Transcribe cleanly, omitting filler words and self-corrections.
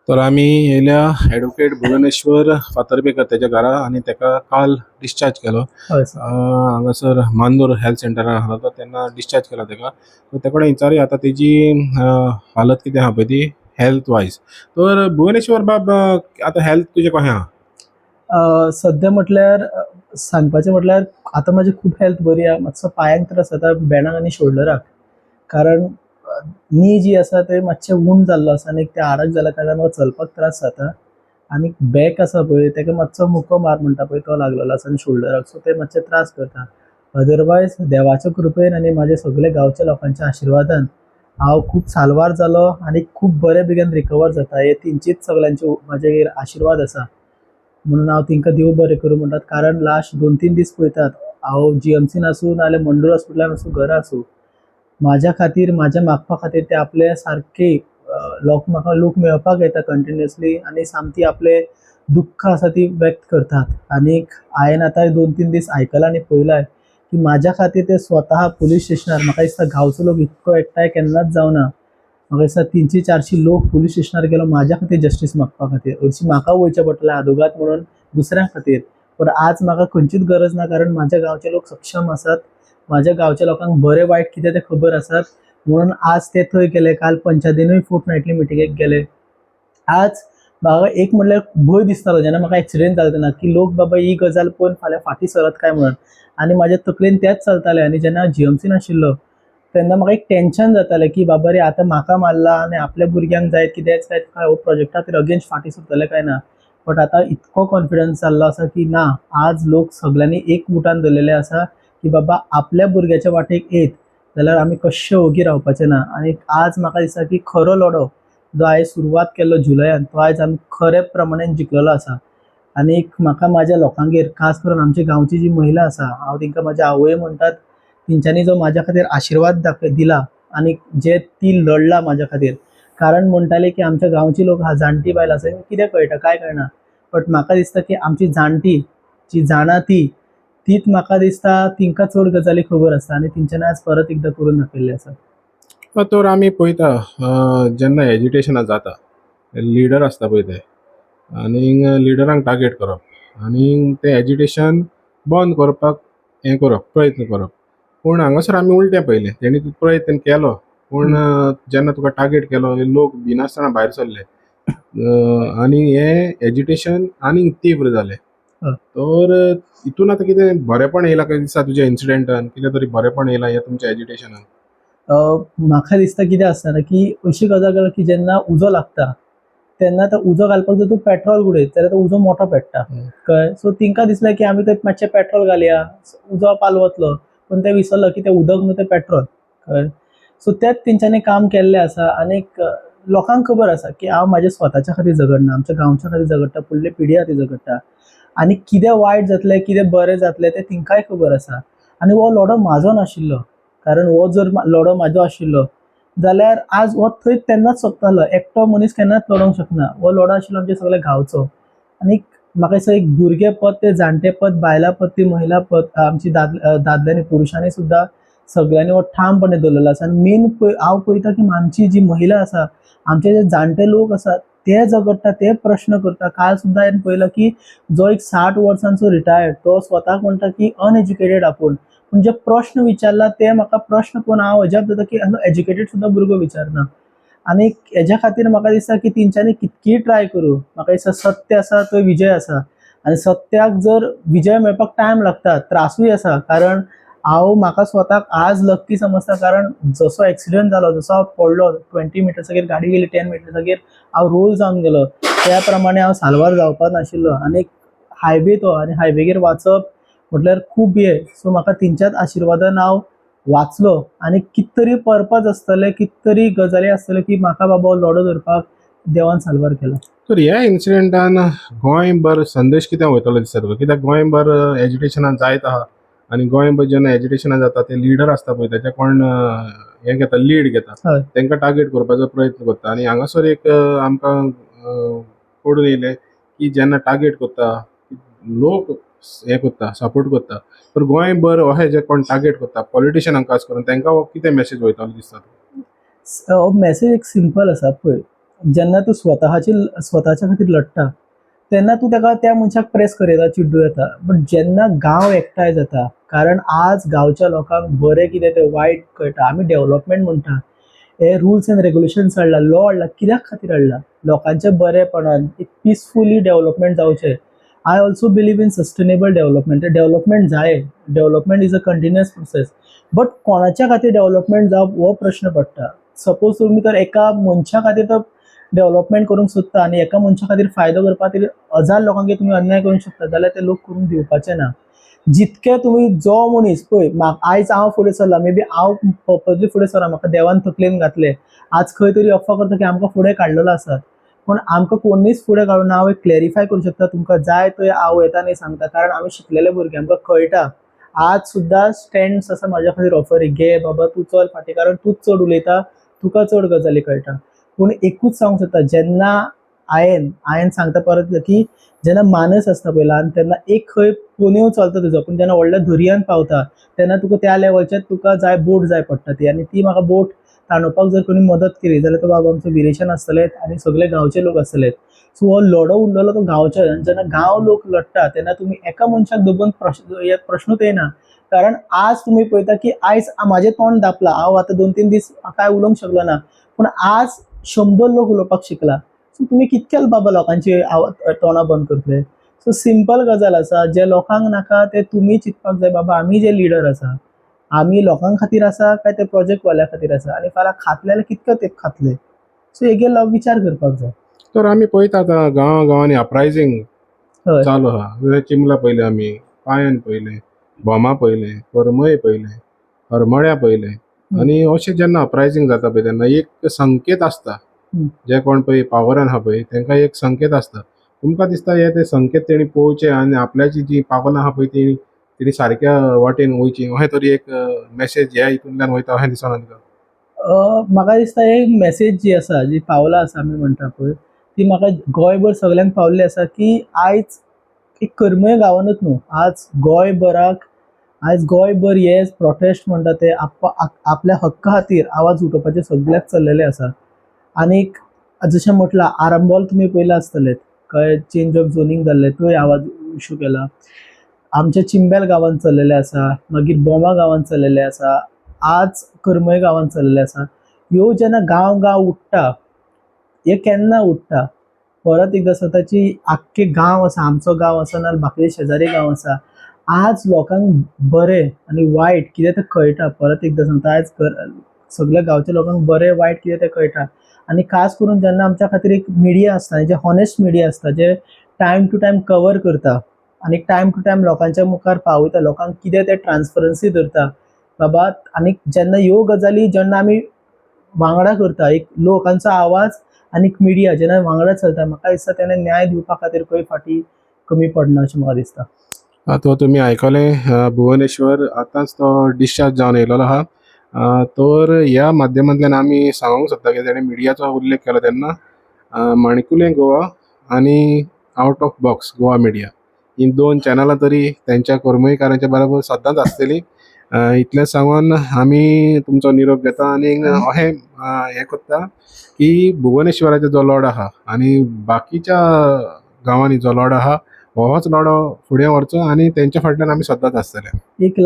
तर आम्ही येयल्या ॲडव्होकेट भुवनेश्वर फातर्पेकर तेच्या घरा आणि तेका काल डिस्चार्ज केलो. हय सर. हांगासर मांदूर हेल्थ सेंटरान आसलो तो तेन्ना डिस्चार्ज केलो तेका. सो ते कडेन विचारया आतां तेजी हालत कितें आहा पळय ती हेल्थ वायज. तर भुवनेश्वर बाब आतां हेल्थ तुजें कशें आहा? सध्या म्हटल्यार सांगपाचें म्हटल्यार आतां म्हाजी खूब हेल्थ बरी आहा. मातसो पांयांक त्रास जाता बेणाक आनी शोल्डराक. कारण नी जी आसा ते मातशें वूंड जाल्लो आसा आनी ते आरग जाल्ल्या कारणान म्हाका चलपाक त्रास जाता. आनी बॅक आसा पळय तेका मातसो मुको मार म्हणटा पळय तो लागलेलो आसा आनी शोल्डराक, सो ते मातशे त्रास करता. अदरवायज देवाच्या कृपेन आनी म्हाज्या सगल्या गांवच्या लोकांच्या आशिर्वादान हांव खूब साल्वार जालो आनी खूब बरे बेगीन रिकवर जाता. हे तेंचीच सगल्यांचे म्हाजेर आशिर्वाद आसा. म्हणून हांव तेंकां देव बरें करूं म्हणटात. कारण लास्ट 2-3 दीस पळयतात हांव जीएमसीन आसूं नाजाल्यार मंडूर हॉस्पिटलान आसूं घरा आसूं, म्हाज्या खातीर म्हाज्या मागपा खातीर ते आपले सारके म्हाका लोक मेळपाक येता कंटिन्युअसली आनी सामकी आपले दुख्ख आसा ती व्यक्त करतात. आनीक हांवें आतां 2-3 दीस आयकलां आनी पळयलां की म्हाज्या खातीर ते स्वता पुलीस स्टेशनार, म्हाका दिसता गांवचो लोक इतको एकठांय केन्नाच जावना. म्हाका दिसता 300-400 लोक पुलीस स्टेशनार गेलो म्हाज्या खातीर जस्टीस मागपा खातीर. हरशीं म्हाका वयचें पडटलें आदोगाद म्हणून दुसऱ्यां खातीर. पूण आज म्हाका खंयचीच गरज ना, कारण म्हाज्या गांवचे लोक सक्षम आसात. म्हाज्या गांवच्या लोकांक बरें वायट कितें तें खबर आसात. म्हणून आज ते थंय गेले. काल पंचायतीनूय फोर्टनायटली मिटिंगेक गेले. आज म्हाका एक म्हणल्यार भंय दिसतालो जेन्ना म्हाका एक्सिडेंट जालो तेन्ना, की लोक बाबा ही गजाल पळोवन फाल्यां फाटीं सरत काय म्हणून. आनी म्हाज्या तकलेन तेंच चलतालें. आनी जेन्ना हांव जीएमसीन आशिल्लो तेन्ना म्हाका एक टेन्शन जातालें की बाबा रे आतां म्हाका मारला आनी आपल्या भुरग्यांक जायत कितेंच काय हो प्रोजेक्टा खातीर अगेन्स्ट फाटीं सरतले काय ना. बट आतां इतको कॉन्फिडन्स जाल्लो आसा की ना, आज लोक सगल्यांनी एकमुठान धरलेले आसा की बाबा आपल्या भुरग्याच्या वाटेक येत जाल्यार आमी कशे ओगी रावपाचे ना. आनी आज म्हाका दिसता की खरो लढो जो हांवें सुरवात केल्लो जुलयान तो आयज आमी खरे प्रमाणेन जिखलेलो आसा. आनीक म्हाका म्हाज्या लोकांगेर खास करून आमची गांवची जी महिला आसा, हांव तेंकां म्हाज्या आवय म्हणटात, तेंच्यांनी जो म्हाज्या खातीर आशिर्वाद दिला आनी जे ती लढला म्हाज्या खातीर. कारण म्हणटाले की आमच्या गांवची लोक आहा जाणटी बायल आसा कितें कळटा काय कळना. बट म्हाका दिसता की आमची जाणटी जी जाणा तीच म्हाका दिसता तिंकां चड गजाली खबर आसता आनी तेंच्यांनी आज परत एकदां करून दाखयल्लें आसा. तर आमी पळयता जेन्ना एजिटेशनां जाता लिडर आसता पळय ते आनीक लिडरांक टार्गेट करप आनी तें एजिटेशन बंद करपाक प्रयत्न करप. पूण हांगासर आमी उलटें पळयलें. तेणी प्रयत्न केलो पूण जेन्ना तुका टार्गेट केलो लोक भिनासतना भायर सरले आनी हें एजिटेशन आनीक तीव्र जालें. हय. तर हितून आतां कितें बरेंपण येयलां काय दिसता तुज्या इन्सिडेंटान? कितें तरी बरेंपण येयलां ह्या तुमच्या एजिटेशनान? म्हाका दिसता कितें आसता ना की अशी गजाल जाता की जेन्ना उजो लागता तेन्ना तो उजो घालपाक जर तूं पेट्रोल उडयत जाल्यार तो उजो मोठो पेट्टा. कळ्ळें? सो तेंकां दिसलें की आमी थंय मातशें पेट्रोल घालया, उजो पालवतलो. पूण ते विसरलो की तें उदक न्हू तें पेट्रोल. कळ्ळें? सो तेंच तेंच्यांनी काम केल्लें आसा. आनीक लोकांक खबर आसा की हांव म्हाज्या स्वताच्या खातीर झगडना, आमच्या गांवच्या खातीर झगडटा, फुडले पिढी खातीर झगडटा. आनी कितें वायट जातलें कितें बरें जातलें तें तेंकांय खबर आसा. आनी हो लढो म्हाजो नाशिल्लो. कारण हो जर लढो म्हाजो आशिल्लो जाल्यार आज हो थंय तेन्नाच सोंपतालो. एकटो मनीस केन्नाच लडोंक शकना. हो लढो आशिल्लो आमच्या सगळ्या गांवचो. आनीक म्हाका दिसता एक भुरगे पद ते जाणटे पद, बायलां पद ती महिला पद, आमची दादल्यांनी पुरुशांनी सुद्दां सगळ्यांनी हो ठामपणे दवरलेलो आसा. आनी मेन हांव पळयता की आमची जी महिला आसा, आमचे जे जाणटे लोक आसात ते झगडटा, ते प्रश्न करता. काल सुद्दां हांवें पळयलां की जो एक 60 वर्सांचो रिटायर्ड तो स्वताक म्हणटा की अनएज्युकेटेड आपूण. पूण जे प्रश्न विचारला ते म्हाका प्रश्न पळोवन हांव अजाप जाता की एज्युकेटेड सुद्दां भुरगो विचारना. आनीक हेज्या खातीर म्हाका दिसता की तेंच्यांनी कितकीय ट्राय करूं, म्हाका दिसता सत्य आसा तो विजय आसा. आनी सत्याक जर विजय मेळपाक टायम लागता, त्रासूय आसा. कारण म्हाका स्वताक आज लक्की समजता, कारण जसो एक्सिडेंट जालो, जसो हांव पडलो 20 मिटर्साचेर गाडी गेली 10 मिटर्साचेर हांव रोल जावन गेलो, त्या प्रमाणे हांव साल्वार जावपा नाशिल्लो. आनीक हायवे तो आनी हायवेगेर वाचप म्हटल्यार खूब सो म्हाका तेंच्याच आशिर्वादान हांव वाचलो. आनी कित तरी पर्पज आसतलें, कित तरी गजाली आसतल्यो की म्हाका बाबा हो लढो धरपाक देवान साल्वार केला. तर ह्या इन्सिडेंटान गोंयभर संदेश कितें वयतलो दिसता तुका? कित्याक गोंयभर एज्युकेशनान जायत आहा आनी गोंयभर जेन्ना एज्युकेशनान जाता ते लिडर आसता पळय तेचे कोण हें घेता, लीड घेता, हय. तांकां टार्गेट करपाचो प्रयत्न करता. आनी हांगासर एक आमकां पडून येयलें की जेन्ना टार्गेट करता लोक हें करता, सपोर्ट करता. तर गोंयभर अशें जे कोण टार्गेट करता पॉलिटिशियनांक खास करून तांकां हो कितें मॅसेज वयतलो दिसता तुका? मेसेज एक सिंपल आसा पळय. जेन्ना तूं स्वताच्या खातीर लडटा तेन्ना तूं ताका त्या मनशाक प्रेस करयता चिड्डू येता. बट जेन्ना गांव एकठांय जाता, कारण आज गांवच्या लोकांक बरें कितें तें वायट कळटा. आमी डेव्हलपमेंट म्हणटा, हे रुल्स एंड रेग्युलेशन्स हाडला, लॉ हाडला, कित्याक खातीर हाडला? लोकांच्या बरेपणान एक पिसफुली डेव्हलपमेंट जावचें. I also believe in sustainable development. Development जाय, development is a continuous process. But कोणाच्या खातीर डेव्हलपमेंट जावप हो प्रश्न पडटा. सपोज तुमी तर एका मनशा खातीर तो डेव्हलपमेंट करूंक सोदता आनी एका मनशा खातीर फायदो करपा खातीर 1000 लोकांक तुमी अन्याय करूंक शकता, जाल्यार ते लोक करूंक दिवपाचे ना. जितके तुमी जो मनीस पळय, आयज हांव फुडें सरला, मे बी हांव पर्पजली फुडें सरला, म्हाका देवान तकलेन घातलें, आज खंय तरी अफवा करता की आमकां फुडें काडलेलो आसा, पूण आमकां कोणीच फुडें काडूं ना. हांव एक क्लॅरिफाय करूंक शकता तुमकां, जाय थंय हांव येता आनी सांगता, कारण आमी शिकलेले भुरगे, आमकां कळटा. आज सुद्दां स्टँड्स आसा म्हाज्या खातीर ऑफर, घे बाबा तूं चल फाटीं, कारण तूंच चड उलयता, तुका चड गजाली कळटा. पूण एकूच सांगूंक सोदता, जेन्ना हांवें सांगता परत की जेन्ना मानस आसता पळय ल्हान, तेन्ना एक खंय पोन्यो चलता तुजो, पूण जेन्ना व्हडल्या दर्यान पावता तेन्ना तुका त्या लेवलचेर तुका जाय बोट जाय पडटा ती, आनी ती म्हाका बोट ताणोवपाक जर कोणी मदत केली जाल्यार तो बाबा आमचो विरेशन आसतले आनी सगळे गांवचे लोक आसतले. सो हो लढो उरलेलो तो गांवच्या. जेन्ना गांव लोक लडटा तेन्ना तुमी एका मनशाक दबोवन प्रश्नूच येना. कारण आज तुमी पळयता की आयज म्हाजें तोंड धांपलां, हांव आतां 2-3 दीस कांय उलोवंक शकलो ना, पूण आज 100 लोक उलोवपाक शिकला. सो तुमी कितके बाबा लोकांची तोंडां बंद करतले? सो सिंपल गजाल आसा, जे लोकांक नाका ते तुमी चिंतपाक जाय, बाबा आमी जे लिडर आसा, आमी लोकां खातीर आसा काय ते प्रोजेक्ट वाल्या खातीर आसा, आनी फाल्यां खातले जाल्यार कितके ते खातले. सो हेजेर विचार करपाक जाय. तर आमी पळयता आतां गांवांनी अपरायझींग हय, चालू आहा. चिंबला पयले आमी, पायन पयले, बोमा पयले, परमय पयले, हरमळ्या पयले, आनी अशें जेन्ना अपरायझींग जाता पळय तेन्ना एक संकेत आसता. जे कोण पळय पावरान आहा पळय तांकां एक संकेत आसता. तुमकां दिसता हे ते संकेत तेणी पळोवचे आनी आपल्याची जी पावलां आहा पळय तेणी सारक्या वाटेन वयची, अशें तरी एक मॅसेज ह्या हितूंतल्यान वयता अशें दिसना तुका? म्हाका दिसता एक मेसेज जी आसा, जी पावलां आसा आमी म्हणटा पळय, ती म्हाका गोंयभर सगळ्यांक पावल्ली आसा की आयज एक करमय गांवानूच न्हू, आज गोंयभर हे प्रोटेस्ट म्हणटा ते आपल्या हक्का खातीर आवाज उठोवपाचे सगळ्याक चल्लेले आसा. आनीक जशें म्हटलां, आरंबोल तुमी पयला आसतलेत, कळ्ळें, चेंज ऑफ झोनींग जाल्लें, थंय आवाज इशू केला. आमच्या चिंबेल गांवांत चल्लेले आसा, मागीर बोमा गांवांत चल्लेले आसा, आज करमय गांवांत चल्लेले आसा. ह्यो जेन्ना गांव उठटा, हे केन्ना उठटा? परत एकदां स्वताची आख्खे गांव आसा, आमचो गांव आसा ना बाकीचे शेजारी गांव आसा, आज लोकांक बरें आनी वायट कितें तें कळटा. परत एकदां सांगता, आयज सगळ्या गांवच्या लोकांक बरें वायट कितें तें कळटा. आनी खास करून जेन्ना आमच्या खातीर एक मिडिया आसता, जे हॉनेस्ट मिडिया आसता, जे टायम टू टायम कवर करता आनी टायम टू टायम लोकांच्या मुखार पावयता, लोकांक कितें तें ट्रान्सपरन्सी धरता बाबा. आनी जेन्ना ह्यो गजाली जेन्ना आमी वांगडा करता, एक लोकांचो आवाज आनी मिडिया जेन्ना वांगडा चलता, म्हाका दिसता तेन्ना न्याय दिवपा खातीर खंय फाटीं कमी पडना अशें म्हाका दिसता. तो तुमी आयकलें, भुवनेश्वर आतांच तो डिस्चार्ज जावन येयलेलो आहा. तर ह्या माध्यमांतल्यान आमी सांगूंक सोदता की तेणें मिडियाचो उल्लेख केलो तेन्ना माणिकुलें गोवा आनी out of box Goa media ही 2 चॅनलां तरी तेंच्या कर्मयकारांच्या बरोबर सदांच आसतली. इतलें सांगून आमी तुमचो निरोप घेता आनी अशें हें करता की भुवनेश्वराचो जो लॉर्ड आहा आनी बाकीच्या गांवांनी जो लॉर्ड आहा, होच लढो फुडें व्हरचो आनी तेंच्या फाटल्यान आमी सदांच आसतले. एक